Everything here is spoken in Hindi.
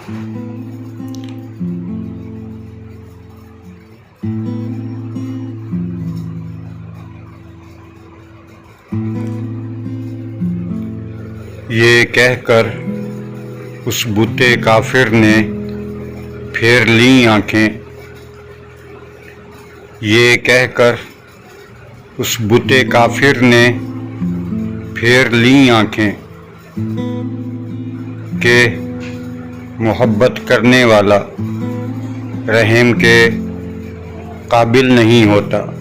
ये कहकर उस बूते काफिर ने फेर ली आंखें। ये कहकर उस बूते काफिर ने फेर ली आंखें के मोहब्बत करने वाला रहम के काबिल नहीं होता।